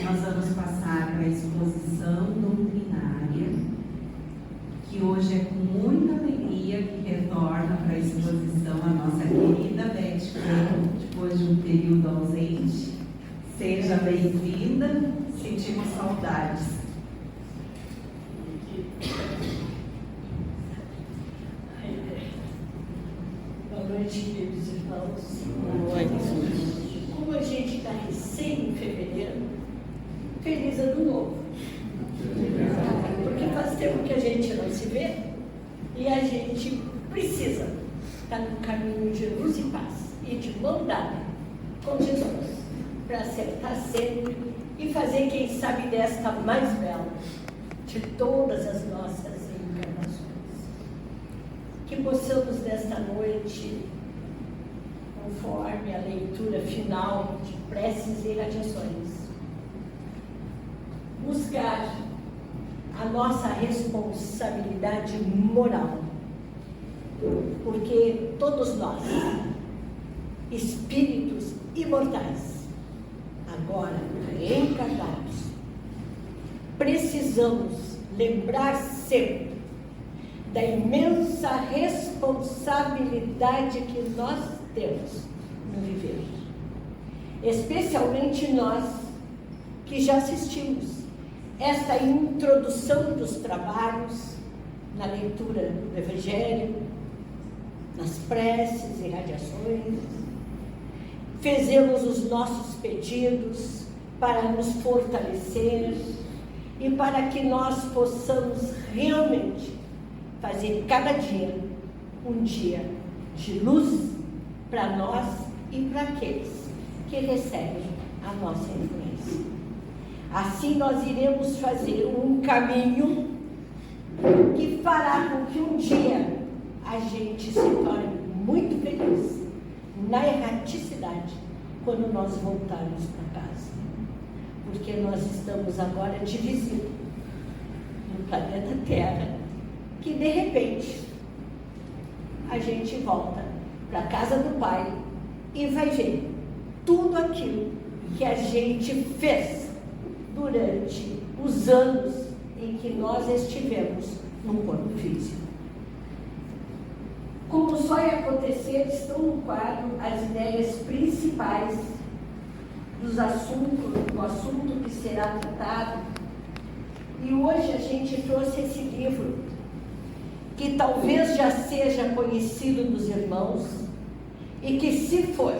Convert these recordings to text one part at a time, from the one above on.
nós vamos passar para a exposição doutrinária, que hoje é com muita alegria que retorna para a exposição a nossa querida Beth Franco, depois de um período ausente. Seja bem-vinda, sentimos saudades. Boa noite, queridos irmãos. Boa noite. Como a gente está recém em fevereiro, feliz ano novo. Porque faz tempo que a gente não se vê e a gente precisa estar no caminho de luz e paz e de mão dada com Jesus para acertar sempre e fazer, quem sabe, desta mais bela de todas as nossas encarnações. Que possamos nesta noite, conforme a leitura final de preces e radiações, buscar a nossa responsabilidade moral, porque todos nós, espíritos imortais, agora reencarnados, precisamos lembrar sempre da imensa responsabilidade que nós temos no viver, especialmente nós que já assistimos esta introdução dos trabalhos na leitura do Evangelho, nas preces e radiações, fizemos os nossos pedidos para nos fortalecer e para que nós possamos realmente fazer cada dia um dia de luz para nós e para aqueles que recebem a nossa influência. Assim nós iremos fazer um caminho que fará com que um dia a gente se torne muito feliz na erraticidade quando nós voltarmos para casa. Porque nós estamos agora de visita no planeta Terra, que de repente a gente volta para a casa do Pai e vai ver tudo aquilo que a gente fez durante os anos em que nós estivemos no corpo físico. Como só ia acontecer, estão no quadro as ideias principais do assunto que será tratado. E hoje a gente trouxe esse livro, que talvez já seja conhecido dos irmãos, e que, se for,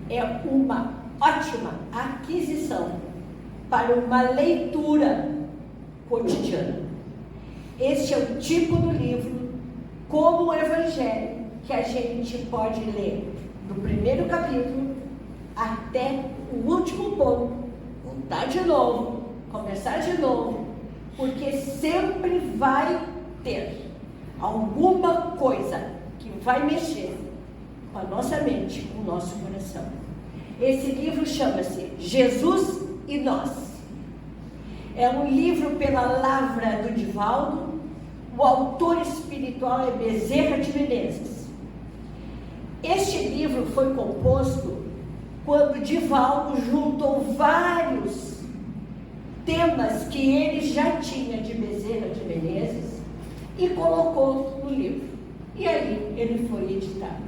é uma ótima aquisição para uma leitura cotidiana. Este é o tipo do livro, como o Evangelho, que a gente pode ler do primeiro capítulo até o último ponto, voltar de novo, começar de novo, porque sempre vai ter alguma coisa que vai mexer com a nossa mente, com o nosso coração. Esse livro chama-se Jesus e Nós. É um livro pela Lavra do Divaldo. O autor espiritual é Bezerra de Menezes. Este livro foi composto quando Divaldo juntou vários temas que ele já tinha de Bezerra de Menezes e colocou no livro. E aí ele foi editado.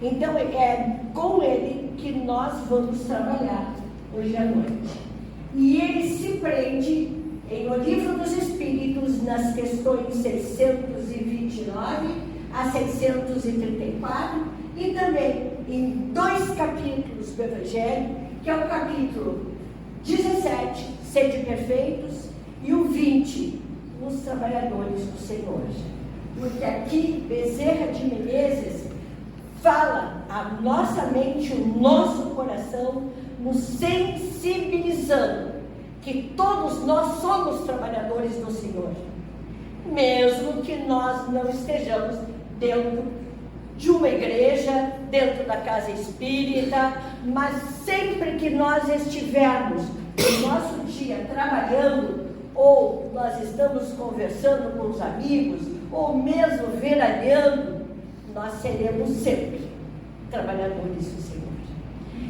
Então é com ele que nós vamos trabalhar hoje à noite. E ele se prende em O Livro dos Espíritos, nas questões 629 a 634, e também em 2 capítulos do Evangelho, que é o capítulo 17, Sede Perfeitos, e o 20, Os Trabalhadores do Senhor. Porque aqui Bezerra de Menezes fala a nossa mente, o nosso coração, nos sensibilizando que todos nós somos trabalhadores do Senhor, mesmo que nós não estejamos dentro de uma igreja, dentro da casa espírita, mas sempre que nós estivermos no nosso dia trabalhando, ou nós estamos conversando com os amigos, ou mesmo veraneando, nós seremos sempre trabalhadores do Senhor.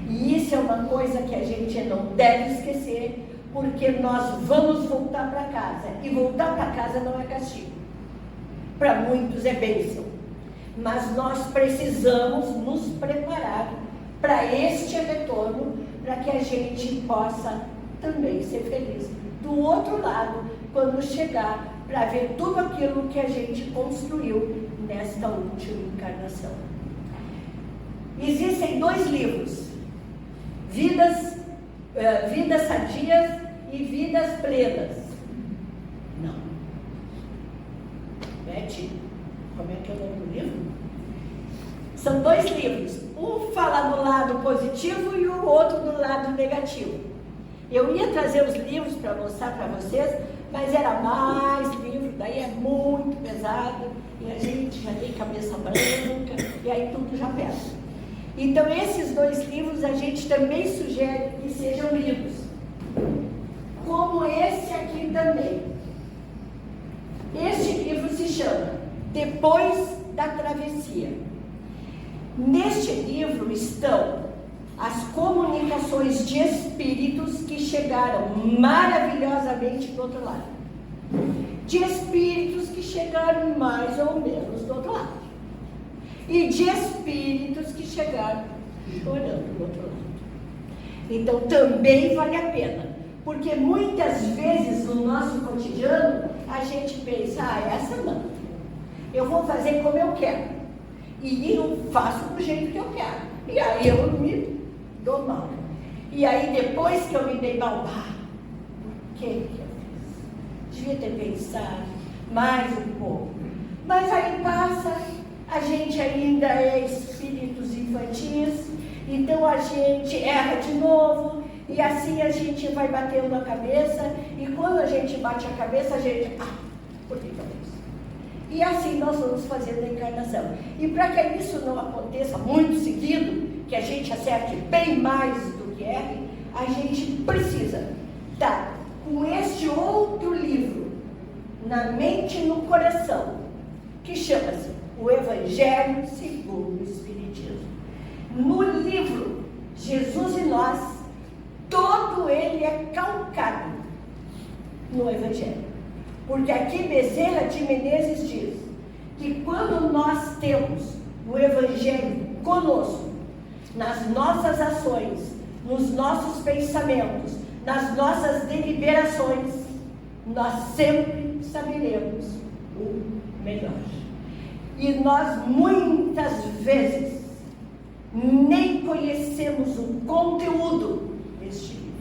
E isso é uma coisa que a gente não deve esquecer, porque nós vamos voltar para casa. E voltar para casa não é castigo. Para muitos é bênção. Mas nós precisamos nos preparar para este retorno, para que a gente possa também ser feliz do outro lado, quando chegar, para ver tudo aquilo que a gente construiu nesta última encarnação. Existem 2 livros, Vidas Sadias e Vidas Plenas. Não. Beth, como é que é o nome do livro? São 2 livros. Um fala do lado positivo e o outro do lado negativo. Eu ia trazer os livros para mostrar para vocês, mas era mais livro, daí é muito pesado, e a gente já tem cabeça branca, e aí tudo já pesa. Então, esses 2 livros a gente também sugere que sejam lidos, como esse aqui também. Este livro se chama Depois da Travessia. Neste livro estão as comunicações de espíritos que chegaram maravilhosamente do outro lado. De espíritos que chegaram mais ou menos do outro lado. E de espíritos que chegaram chorando do outro lado. Então também vale a pena. Porque muitas vezes no nosso cotidiano a gente pensa, essa não. Eu vou fazer como eu quero. E eu faço do jeito que eu quero. E aí eu me dou mal. E aí depois que eu me dei mal, por que eu fiz? Devia ter pensado mais um pouco. Mas aí passa, a gente ainda é espíritos infantis, então a gente erra de novo, e assim a gente vai batendo a cabeça, e quando a gente bate a cabeça, a gente, por que eu fiz? E assim nós vamos fazendo a encarnação. E para que isso não aconteça muito seguido, que a gente acerte bem mais do que erre, a gente precisa estar com este outro livro na mente e no coração, que chama-se O Evangelho segundo o Espiritismo. No livro Jesus e Nós, todo ele é calcado no Evangelho. Porque aqui Bezerra de Menezes diz que quando nós temos o Evangelho conosco, nas nossas ações, nos nossos pensamentos, nas nossas deliberações, nós sempre saberemos o melhor. E nós muitas vezes nem conhecemos o conteúdo deste livro.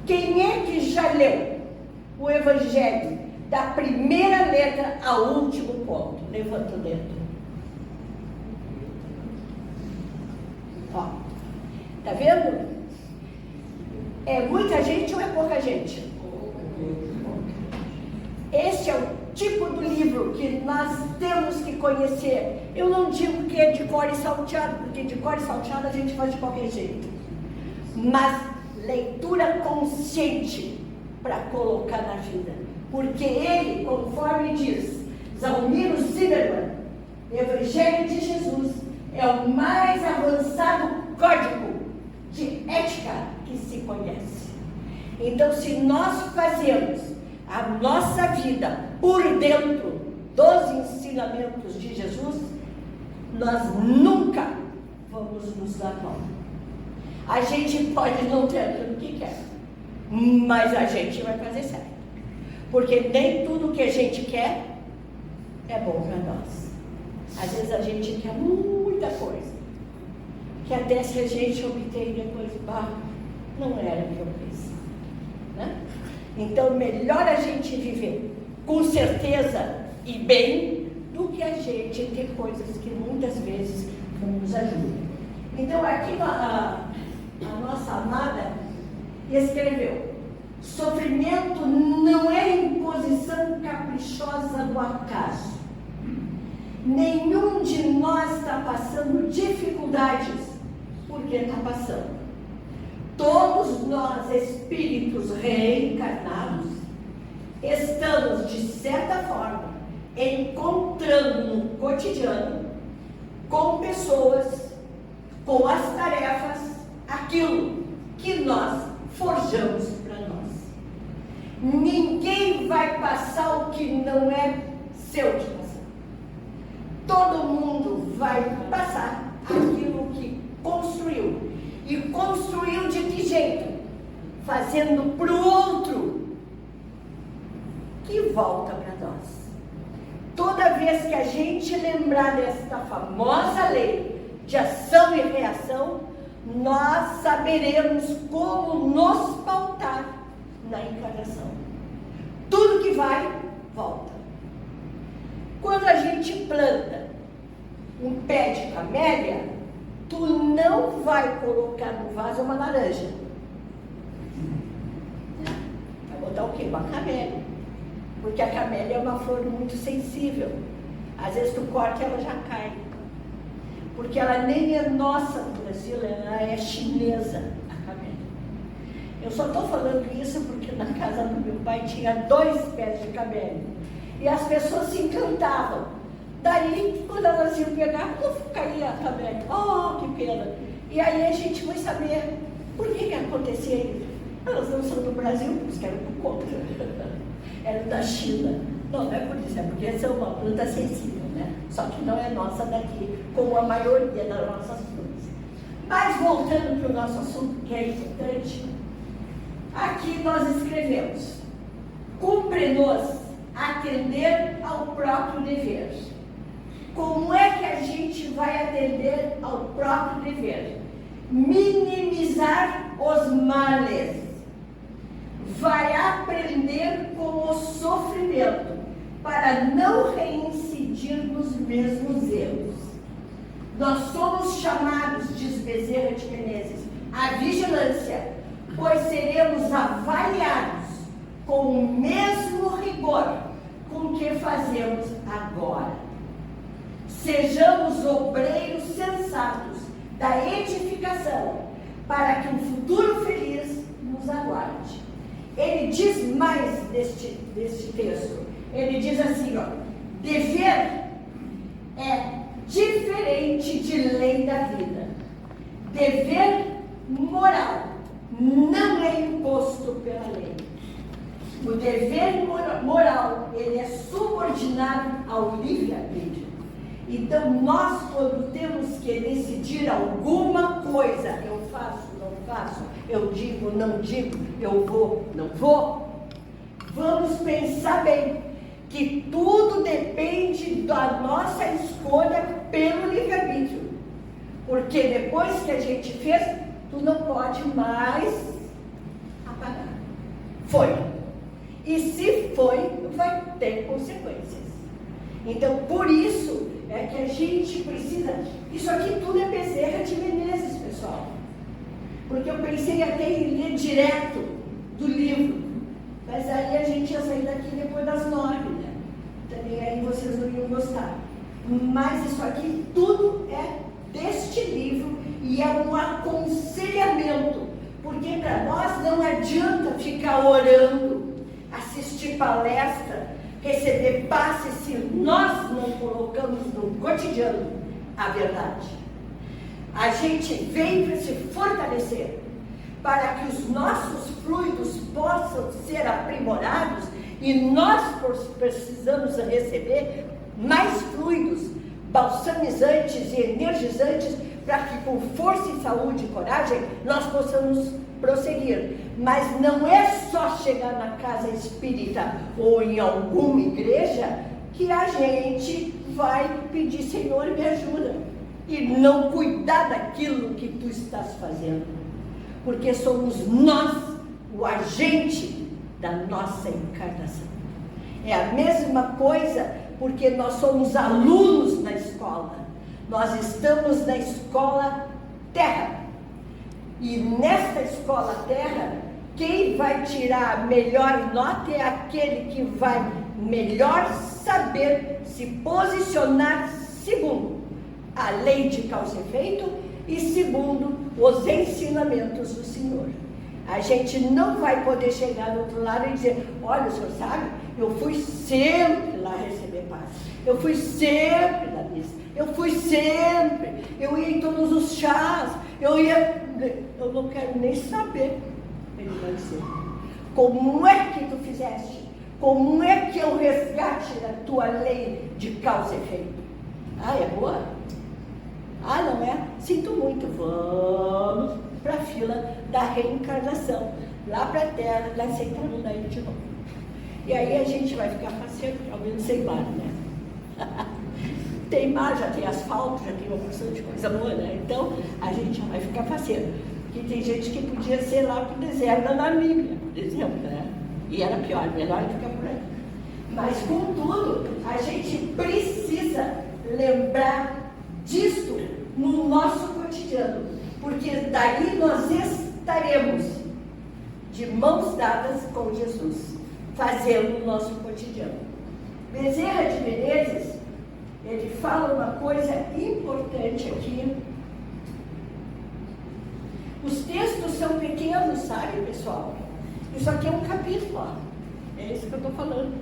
Quem é que já leu o Evangelho da primeira letra ao último ponto? Levanta o dedo. Ó, tá vendo? É muita gente ou é pouca gente? Este é o tipo do livro que nós temos que conhecer. Eu não digo que é de cor e salteado, porque de cor e salteado a gente faz de qualquer jeito. Mas leitura consciente para colocar na vida. Porque ele, conforme diz Zalmiro Zimmermann, o Evangelho de Jesus é o mais avançado código de ética que se conhece. Então, se nós fazemos a nossa vida por dentro dos ensinamentos de Jesus, nós nunca vamos nos dar mal. A gente pode não ter aquilo que quer, mas a gente vai fazer certo. Porque nem tudo que a gente quer é bom para nós. Às vezes a gente quer muita coisa, que até se a gente obter depois, não era o que eu pensava, né? Então, melhor a gente viver com certeza e bem, do que a gente ter coisas que muitas vezes não nos ajudam. Então, aqui a nossa amada escreveu: sofrimento não é imposição caprichosa do acaso. Nenhum de nós está passando dificuldades porque está passando. Todos nós, espíritos reencarnados, estamos, de certa forma, encontrando no cotidiano, com pessoas, com as tarefas, aquilo que nós forjamos para nós. Ninguém vai passar o que não é seu de passar. Todo mundo vai passar aquilo que construiu. E construiu de que jeito? Fazendo para o outro, que volta para nós. Toda vez que a gente lembrar desta famosa lei de ação e reação, nós saberemos como nos pautar na encarnação. Tudo que vai, volta. Quando a gente planta um pé de camélia, tu não vai colocar no vaso uma laranja. Vai botar o quê? Uma camélia. Porque a camélia é uma flor muito sensível. Às vezes tu corta e ela já cai. Porque ela nem é nossa no Brasil, ela é chinesa, a camélia. Eu só estou falando isso porque na casa do meu pai tinha 2 pés de camélia. E as pessoas se encantavam. Daí, quando elas iam pegar, caía a camélia. Oh, que pena! E aí a gente foi saber por que acontecia isso. Elas não são do Brasil, porque eram por conta. Eram da China. Não é por isso, é porque essa é uma planta sensível, né? Só que não é nossa daqui, como a maioria das nossas plantas. Mas voltando para o nosso assunto, que é importante, aqui nós escrevemos: cumpre-nos atender ao próprio dever. Como é que a gente vai atender ao próprio dever? Minimizar os males. Vai aprender com o sofrimento para não reincidir nos mesmos erros. Nós somos chamados, diz Bezerra de Menezes, à vigilância, pois seremos avaliados com o mesmo rigor com que fazemos agora. Sejamos obreiros sensatos da edificação, para que um futuro feliz nos aguarde. Ele diz mais deste texto. Ele diz assim, ó: dever é diferente de lei da vida. Dever moral não é imposto pela lei. O dever moral, ele é subordinado ao livre-arbítrio. Então, nós, quando temos que decidir alguma coisa, eu faço, não faço, eu digo, não digo, eu vou, não vou, vamos pensar bem que tudo depende da nossa escolha pelo livre-arbítrio. Porque depois que a gente fez, tu não pode mais apagar. Foi. E se foi, vai ter consequências. Então, por isso é que a gente precisa... Isso aqui tudo é Bezerra de Menezes, pessoal. Porque eu pensei até em ler direto do livro. Mas aí a gente ia sair daqui depois das 9, né? Também aí vocês não iam gostar. Mas isso aqui tudo é deste livro e é um aconselhamento. Porque para nós não adianta ficar orando, assistir palestra, receber passe se nós não colocamos no cotidiano a verdade. A gente vem para se fortalecer, para que os nossos fluidos possam ser aprimorados, e nós precisamos receber mais fluidos balsamizantes e energizantes, para que com força e saúde e coragem nós possamos prosseguir. Mas não é só chegar na casa espírita ou em alguma igreja que a gente vai pedir: Senhor, me ajuda, e não cuidar daquilo que tu estás fazendo, porque somos nós o agente da nossa encarnação. É a mesma coisa porque nós somos alunos na escola, nós estamos na escola Terra, e nesta escola Terra, quem vai tirar a melhor nota é aquele que vai melhor saber se posicionar segundo a lei de causa e efeito e segundo os ensinamentos do Senhor. A gente não vai poder chegar do outro lado e dizer: olha, o senhor sabe, eu fui sempre lá receber paz, eu fui sempre na missa, eu fui sempre, eu ia em todos os chás, eu não quero nem saber. Ele vai dizer, como é que tu fizeste? Como é que eu resgate a tua lei de causa e efeito? Ah, é boa? Ah, não é? Sinto muito. Vamos para a fila da reencarnação. Lá para a Terra, lá sentando daí de novo. E aí a gente vai ficar parceiro, ao menos sem mar, né? Tem mar, já tem asfalto, já tem uma porção de coisa boa, né? Então a gente já vai ficar parceiro. Porque tem gente que podia ser lá para o deserto da Namíbia, por exemplo, né? E era pior, melhor ficar por aí. Mas, contudo, a gente precisa lembrar disso no nosso cotidiano, porque daí nós estaremos de mãos dadas com Jesus, fazendo o nosso cotidiano. Bezerra de Menezes, ele fala uma coisa importante aqui. Os textos são pequenos, sabe, pessoal? Isso aqui é um capítulo, ó. É isso que eu estou falando.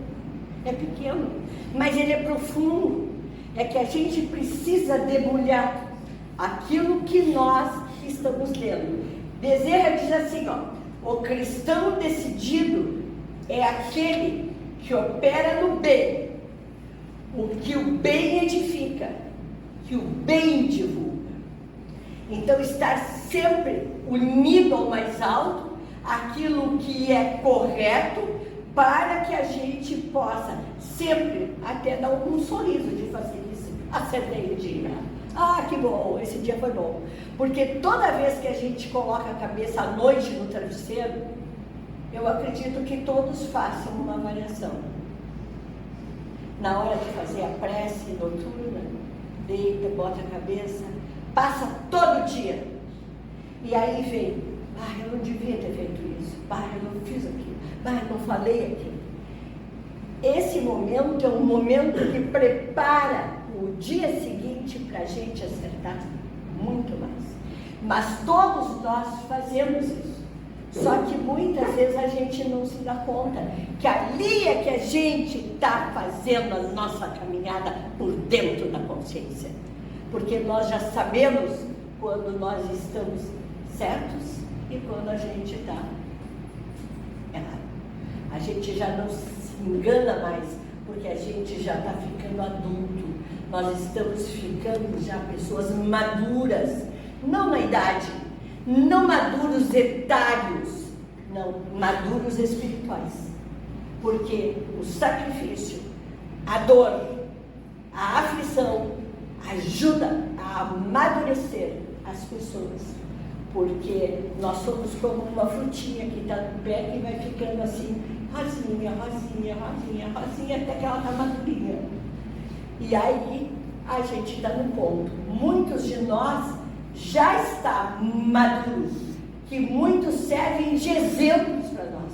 É pequeno, mas ele é profundo. É que a gente precisa debulhar aquilo que nós estamos lendo. Bezerra diz assim, ó: o cristão decidido é aquele que opera no bem, o que o bem edifica, que o bem divulga. Então, estar sempre unido ao mais alto, aquilo que é correto, para que a gente possa sempre até dar um sorriso de fazer isso. Acertei o dia. Ah, que bom, esse dia foi bom. Porque toda vez que a gente coloca a cabeça à noite no travesseiro, eu acredito que todos façam uma avaliação. Na hora de fazer a prece noturna, deita, bota a cabeça, passa todo dia. E aí vem, eu não devia ter feito isso, eu não fiz aquilo, eu não falei aquilo. Esse momento é um momento que prepara o dia seguinte para a gente acertar muito mais. Mas todos nós fazemos isso. Só que muitas vezes a gente não se dá conta que ali é que a gente está fazendo a nossa caminhada por dentro da consciência. Porque nós já sabemos quando nós estamos certos e quando a gente está errado. A gente já não se engana mais, porque a gente já está ficando adulto. Nós estamos ficando já pessoas maduras, não na idade, não maduros etários, não, maduros espirituais. Porque o sacrifício, a dor, a aflição ajuda a amadurecer as pessoas. Porque nós somos como uma frutinha que está no pé e vai ficando assim, rosinha, rosinha, rosinha, rosinha, até que ela está madurinha. E aí a gente está no ponto. Muitos de nós já está maduros, que muitos servem de exemplos para nós.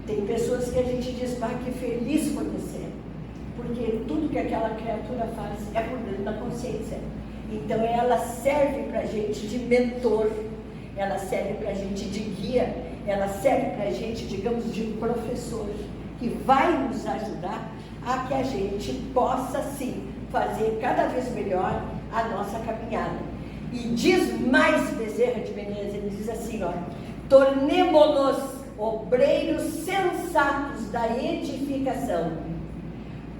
Tem pessoas que a gente diz, que feliz por você, porque tudo que aquela criatura faz é por dentro da consciência. Então ela serve para a gente de mentor, ela serve para a gente de guia, ela serve para a gente, digamos, de professor, que vai nos ajudar a que a gente possa, sim, fazer cada vez melhor a nossa caminhada. E diz mais Bezerra de Menezes, ele diz assim, ó: tornemo-nos obreiros sensatos da edificação,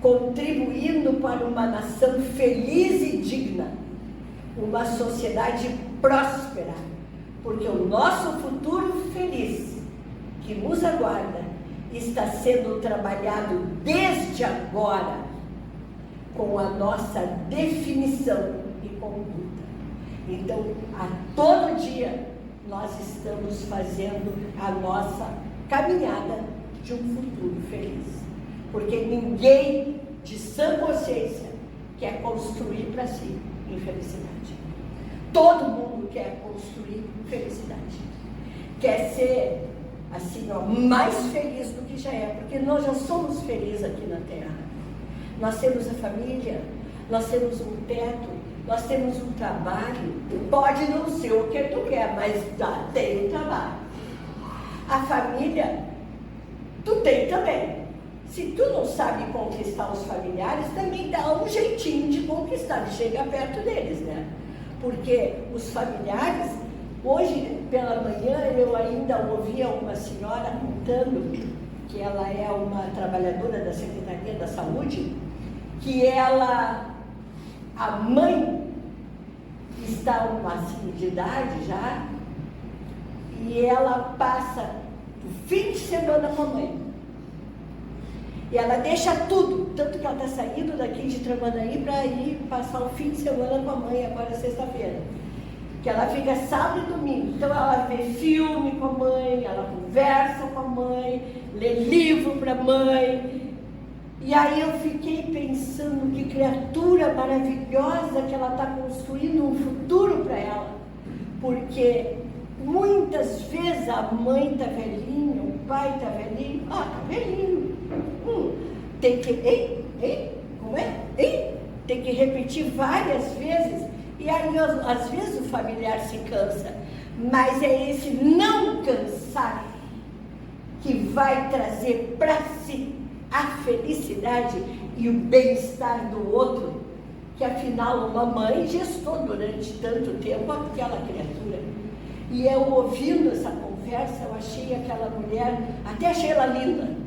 contribuindo para uma nação feliz e digna, uma sociedade próspera, porque o nosso futuro feliz, que nos aguarda, está sendo trabalhado desde agora, com a nossa definição e conduta. Então, a todo dia, nós estamos fazendo a nossa caminhada de um futuro feliz. Porque ninguém de sã consciência quer construir para si infelicidade. Todo mundo quer construir felicidade. Quer ser, assim, mais feliz do que já é, porque nós já somos felizes aqui na Terra. Nós temos a família, nós temos um teto, nós temos um trabalho. Pode não ser o que tu quer, mas já tem um trabalho. A família, tu tem também. Se tu não sabe conquistar os familiares, também dá um jeitinho de conquistar, de chegar perto deles, né? porque os familiares, hoje pela manhã eu ainda ouvia uma senhora contando, que ela é uma trabalhadora da Secretaria da Saúde, que a mãe está assim de idade já, e ela passa o fim de semana com a mãe. E ela deixa tudo, tanto que ela está saindo daqui de Tramandaí para ir passar o fim de semana com a mãe, agora sexta-feira. Que ela fica sábado e domingo. Então ela vê filme com a mãe, ela conversa com a mãe, lê livro para a mãe. E aí eu fiquei pensando que criatura maravilhosa que ela está construindo um futuro para ela. Porque muitas vezes a mãe está velhinha, o pai está velhinho, está velhinho. Tem que, como é? Tem que repetir várias vezes. E aí, às vezes, o familiar se cansa. Mas é esse não cansar que vai trazer para si a felicidade e o bem-estar do outro. Que, afinal, uma mãe gestou durante tanto tempo aquela criatura. E eu, ouvindo essa conversa, eu achei aquela mulher, até achei ela linda.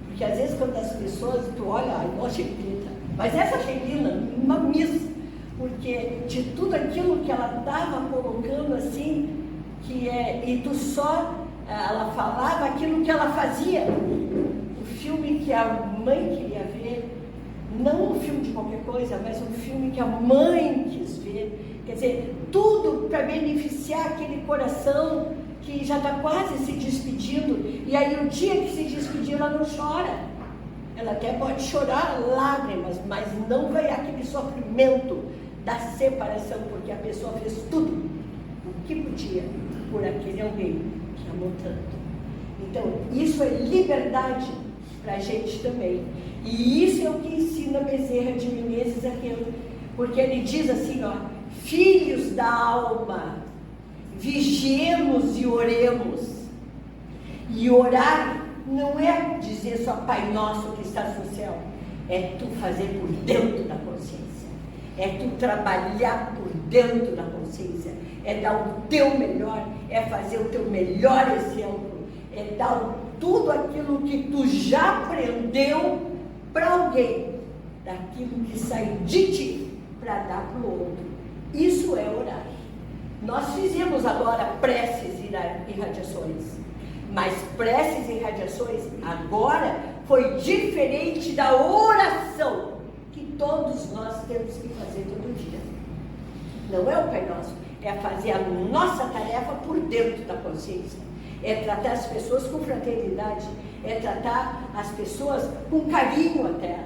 Porque às vezes quando as pessoas, tu olha, ai, não achei linda, mas essa achei linda, uma miss, porque de tudo aquilo que ela estava colocando assim, e tu só, ela falava aquilo que ela fazia, o filme que a mãe queria ver, não um filme de qualquer coisa, mas um filme que a mãe quis ver, quer dizer, tudo para beneficiar aquele coração que já está quase se despedindo, e aí o dia que se despedir ela não chora, ela até pode chorar lágrimas, mas não vai aquele sofrimento da separação, porque a pessoa fez tudo o que podia por aquele alguém que amou tanto. Então isso é liberdade para a gente também, e isso é o que ensina Bezerra de Menezes aquilo, porque ele diz assim, ó, filhos da alma, vigiemos e oremos. E orar não é dizer só Pai Nosso que estás no céu, é tu fazer por dentro da consciência, é tu trabalhar por dentro da consciência, é dar o teu melhor, é fazer o teu melhor exemplo, é dar tudo aquilo que tu já aprendeu para alguém, daquilo que sai de ti para dar para o outro. Isso é orar. Nós fizemos agora preces e irradiações, mas preces e irradiações agora foi diferente da oração que todos nós temos que fazer todo dia. Não é o Pai Nosso, é fazer a nossa tarefa por dentro da consciência, é tratar as pessoas com fraternidade, é tratar as pessoas com carinho até.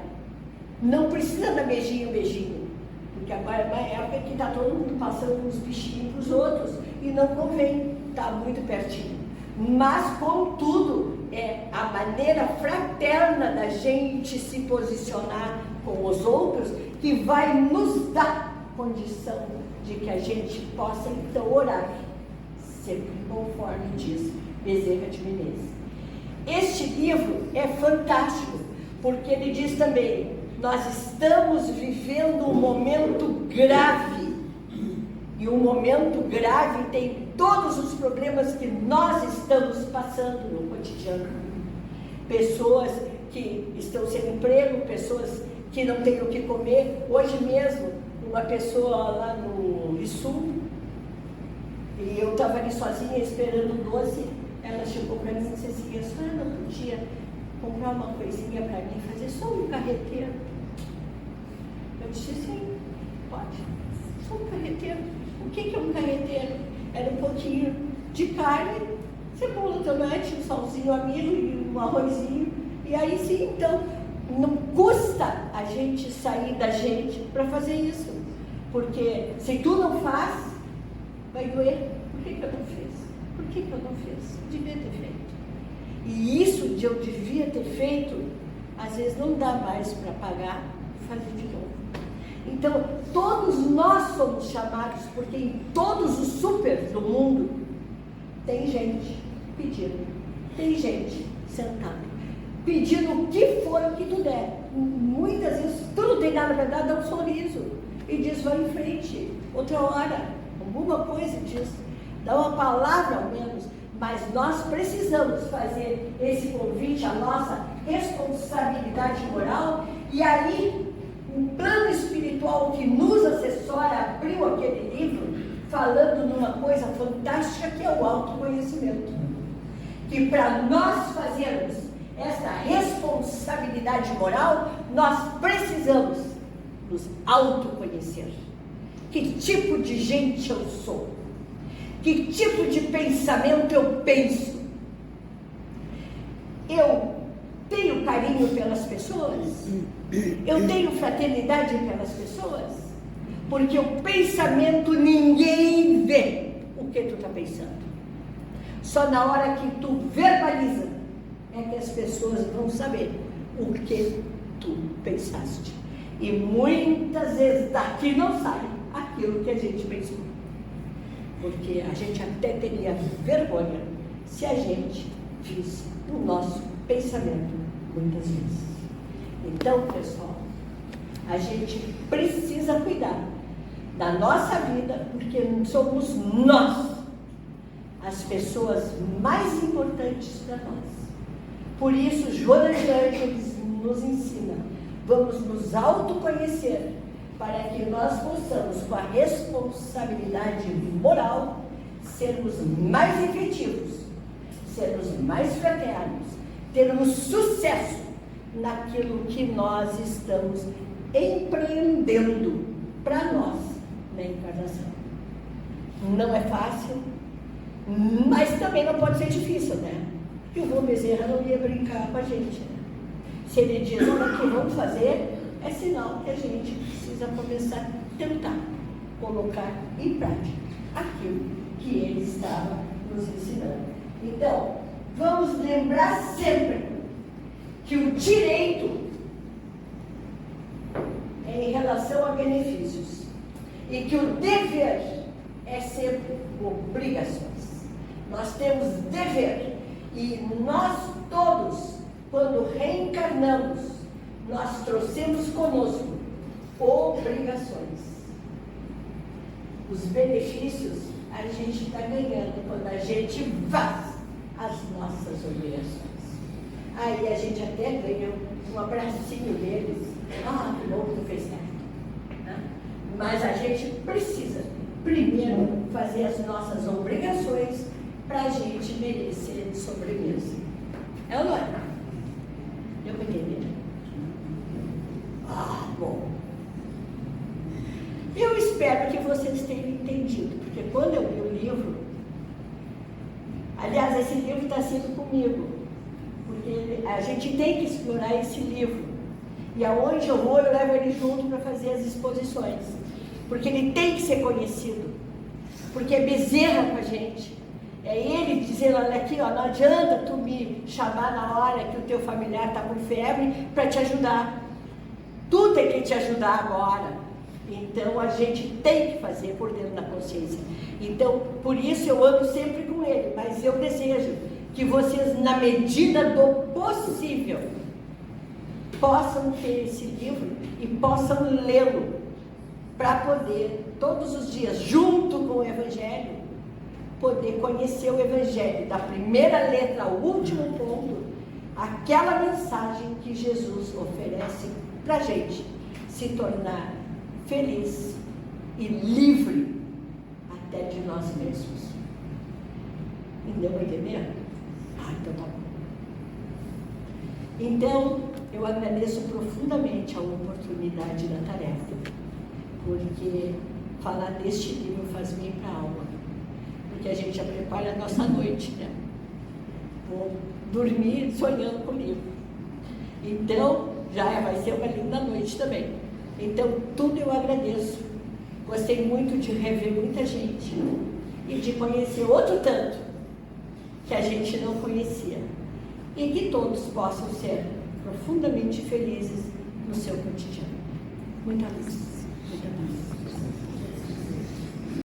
Não precisa dar beijinho, porque agora é uma época que está todo mundo passando uns bichinhos para os outros e não convém estar muito pertinho. Mas, contudo, é a maneira fraterna da gente se posicionar com os outros que vai nos dar condição de que a gente possa, então, orar, sempre conforme diz Bezerra de Menezes. Este livro é fantástico, porque ele diz também: nós estamos vivendo um momento grave, e um momento grave tem todos os problemas que nós estamos passando no cotidiano. Pessoas que estão sem emprego, pessoas que não têm o que comer. Hoje mesmo, uma pessoa lá no Sul, e eu estava ali sozinha esperando o doce, ela chegou para mim e disse assim: a senhora não podia comprar uma coisinha para mim, fazer só um carreteiro? Eu disse: sim, pode, só um carreteiro. O que é um carreteiro? Era um pouquinho de carne, cebola, tomate, um salzinho, amigo e um arrozinho. E aí sim, então, não custa a gente sair da gente para fazer isso. Porque se tu não faz, vai doer. Por que eu não fiz? Por que eu não fiz? Eu devia ter feito. E isso de eu devia ter feito, às vezes não dá mais para pagar e fazer de novo. Então, todos nós somos chamados, porque em todos os supers do mundo tem gente pedindo, tem gente sentada, pedindo o que for o que tu der. Muitas vezes tu não tem nada para dar, dá um sorriso. e diz, vai em frente, outra hora, alguma coisa diz, dá uma palavra ao menos, mas nós precisamos fazer esse convite à nossa responsabilidade moral, e aí um plano espiritual que nos assessora abriu aquele livro, falando numa coisa fantástica que é o autoconhecimento. Que para nós fazermos essa responsabilidade moral, nós precisamos nos autoconhecer. Que tipo de gente eu sou? Que tipo de pensamento eu penso? Eu tenho carinho pelas pessoas? Eu tenho fraternidade pelas pessoas? Porque o pensamento ninguém vê o que tu está pensando. Só na hora que tu verbaliza é que as pessoas vão saber o que tu pensaste. E muitas vezes daqui não sai aquilo que a gente pensou. Porque a gente até teria vergonha se a gente visse o nosso pensamento muitas vezes. Então, pessoal, a gente precisa cuidar da nossa vida, porque somos nós as pessoas mais importantes para nós. Por isso, Joana de Ângeles nos ensina, vamos nos autoconhecer, para que nós possamos, com a responsabilidade moral, sermos mais efetivos, sermos mais fraternos, termos sucesso naquilo que nós estamos empreendendo para nós na encarnação. Não é fácil, mas também não pode ser difícil, né? E o Vô Bezerra não ia brincar com a gente, né? Se ele diz, olha, que vamos fazer, é sinal que a gente precisa começar a tentar colocar em prática aquilo que ele estava nos ensinando. Então, vamos lembrar sempre que o direito é em relação a benefícios e que o dever é sempre obrigações. Nós temos dever e nós todos, quando reencarnamos, nós trouxemos conosco obrigações. Os benefícios a gente está ganhando quando a gente faz as nossas obrigações. Aí a gente até ganha um abracinho deles. Ah, que bom que tu fez certo. Né? Mas a gente precisa primeiro fazer as nossas obrigações para a gente merecer sobremesa. É ou não é? Deu para entender? Ah, bom. Eu espero que vocês tenham entendido, porque quando eu li o livro, aliás, esse livro está sendo comigo, porque a gente tem que explorar esse livro, e aonde eu vou, eu levo ele junto para fazer as exposições, porque ele tem que ser conhecido, porque é Bezerra com a gente. É ele dizendo, olha aqui, ó, não adianta tu me chamar na hora que o teu familiar está com febre para te ajudar. Tu tem que te ajudar agora. Então, a gente tem que fazer por dentro da consciência. Então, por isso eu ando sempre com ele. Mas eu desejo que vocês, na medida do possível, possam ter esse livro e possam lê-lo para poder, todos os dias, junto com o Evangelho, poder conhecer o Evangelho, da primeira letra ao último ponto, aquela mensagem que Jesus oferece para a gente se tornar feliz e livre até de nós mesmos. Deu para entender? Ah, então tá bom. Então, eu agradeço profundamente a oportunidade da tarefa, porque falar deste livro faz bem para a alma. Porque a gente já prepara a nossa noite, né? Vou dormir sonhando com o livro. Então, já vai ser uma linda noite também. Então, tudo eu agradeço. Gostei muito de rever muita gente e de conhecer outro tanto que a gente não conhecia. E que todos possam ser profundamente felizes no seu cotidiano. Muita luz, muita paz.